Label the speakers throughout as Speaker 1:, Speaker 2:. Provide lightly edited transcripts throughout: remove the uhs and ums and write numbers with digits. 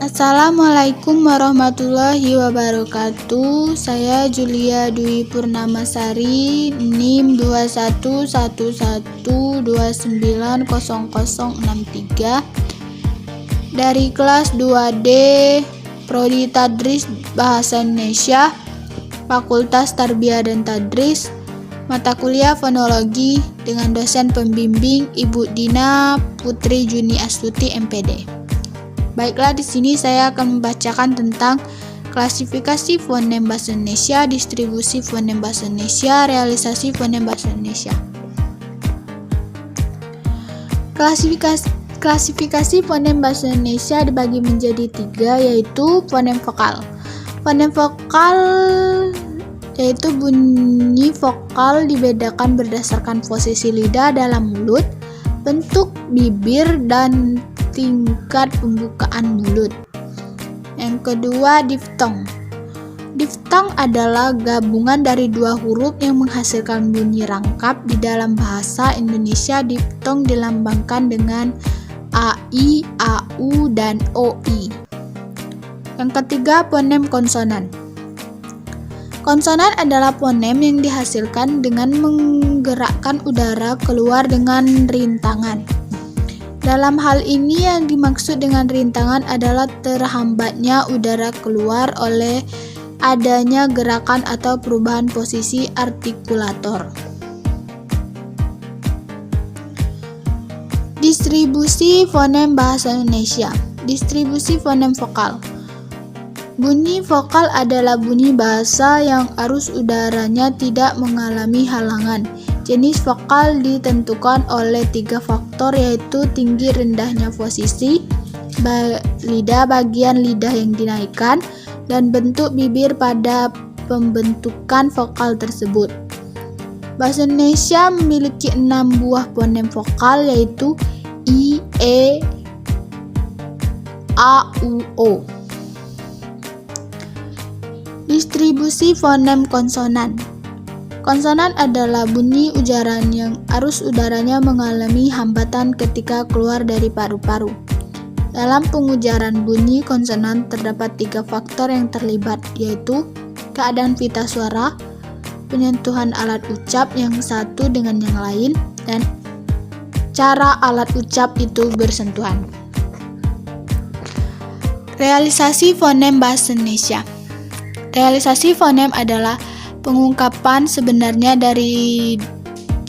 Speaker 1: Assalamualaikum warahmatullahi wabarakatuh. Saya Julia Dwi Purnamasari, NIM 2111290063 dari kelas 2D Prodi Tadris Bahasa Indonesia, Fakultas Tarbiyah dan Tadris, mata kuliah fonologi dengan dosen pembimbing Ibu Dina Putri Juni Astuti MPD. Baiklah, di sini saya akan membacakan tentang klasifikasi fonem bahasa Indonesia, distribusi fonem bahasa Indonesia, realisasi fonem bahasa Indonesia. Klasifikasi fonem bahasa Indonesia dibagi menjadi 3, yaitu fonem vokal. Fonem vokal yaitu bunyi vokal dibedakan berdasarkan posisi lidah dalam mulut, bentuk bibir, dan tingkat pembukaan mulut. Yang kedua, diftong. Diftong adalah gabungan dari dua huruf yang menghasilkan bunyi rangkap. Di dalam bahasa Indonesia, diftong dilambangkan dengan AI, AU, dan OI. Yang ketiga, fonem konsonan. Konsonan adalah fonem yang dihasilkan dengan menggerakkan udara keluar dengan rintangan. Dalam hal ini yang dimaksud dengan rintangan adalah terhambatnya udara keluar oleh adanya gerakan atau perubahan posisi artikulator. Distribusi fonem bahasa Indonesia. Distribusi fonem vokal. Bunyi vokal adalah bunyi bahasa yang arus udaranya tidak mengalami halangan. Jenis vokal ditentukan oleh 3 faktor, yaitu tinggi rendahnya posisi lidah, bagian lidah yang dinaikkan, dan bentuk bibir pada pembentukan vokal tersebut. Bahasa Indonesia memiliki 6 buah fonem vokal, yaitu I, E, A, U, O. Distribusi fonem konsonan. Konsonan adalah bunyi ujaran yang arus udaranya mengalami hambatan ketika keluar dari paru-paru. Dalam pengujaran bunyi konsonan terdapat 3 faktor yang terlibat, yaitu keadaan pita suara, penyentuhan alat ucap yang satu dengan yang lain, dan cara alat ucap itu bersentuhan. Realisasi fonem bahasa Indonesia. Realisasi fonem adalah pengungkapan sebenarnya dari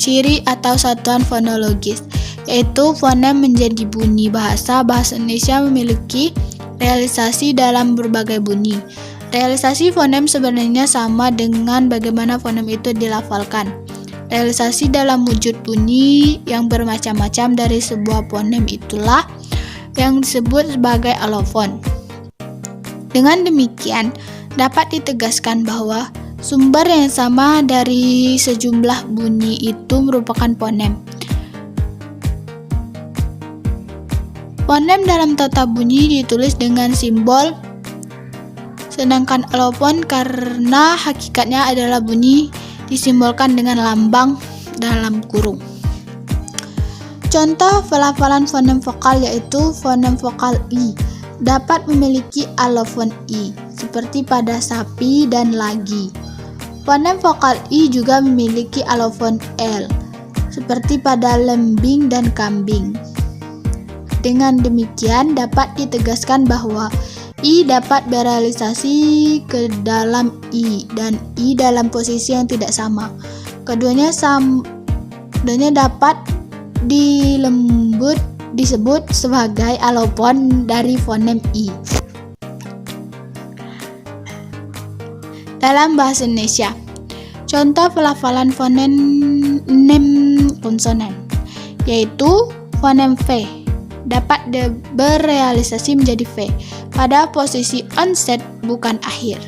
Speaker 1: ciri atau satuan fonologis, yaitu fonem menjadi bunyi. Bahasa Indonesia memiliki realisasi dalam berbagai bunyi. Realisasi fonem sebenarnya sama dengan bagaimana fonem itu dilafalkan. Realisasi dalam wujud bunyi yang bermacam-macam dari sebuah fonem itulah yang disebut sebagai alofon. Dengan demikian, dapat ditegaskan bahwa sumber yang sama dari sejumlah bunyi itu merupakan fonem. Fonem dalam tata bunyi ditulis dengan simbol, sedangkan alofon karena hakikatnya adalah bunyi disimbolkan dengan lambang dalam kurung. Contoh pelafalan fonem vokal yaitu fonem vokal I dapat memiliki alofon I, seperti pada sapi dan lagi. Fonem vokal I juga memiliki alofon L, seperti pada lembing dan kambing. Dengan demikian dapat ditegaskan bahwa I dapat berrealisasi ke dalam I dan I dalam posisi yang tidak sama. Keduanya dapat disebut sebagai alofon dari fonem I. Dalam bahasa Indonesia, contoh pelafalan fonem konsonan yaitu fonem V dapat berrealisasi menjadi V pada posisi onset bukan akhir,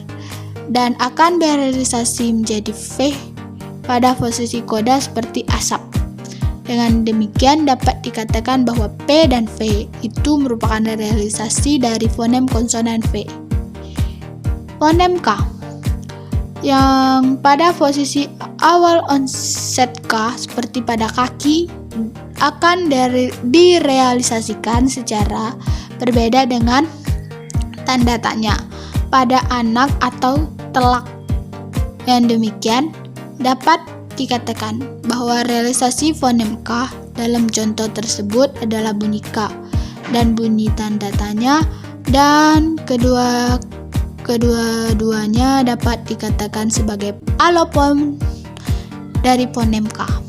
Speaker 1: dan akan berrealisasi menjadi V pada posisi koda seperti asap. Dengan demikian dapat dikatakan bahwa P dan V itu merupakan realisasi dari fonem konsonan V. Fonem K yang pada posisi awal onset K seperti pada kaki akan direalisasikan secara berbeda dengan tanda tanya pada anak atau telak. Yang demikian dapat dikatakan bahwa realisasi fonem K dalam contoh tersebut adalah bunyi K dan bunyi tanda tanya, dan kedua-duanya dapat dikatakan sebagai alopon dari fonem K.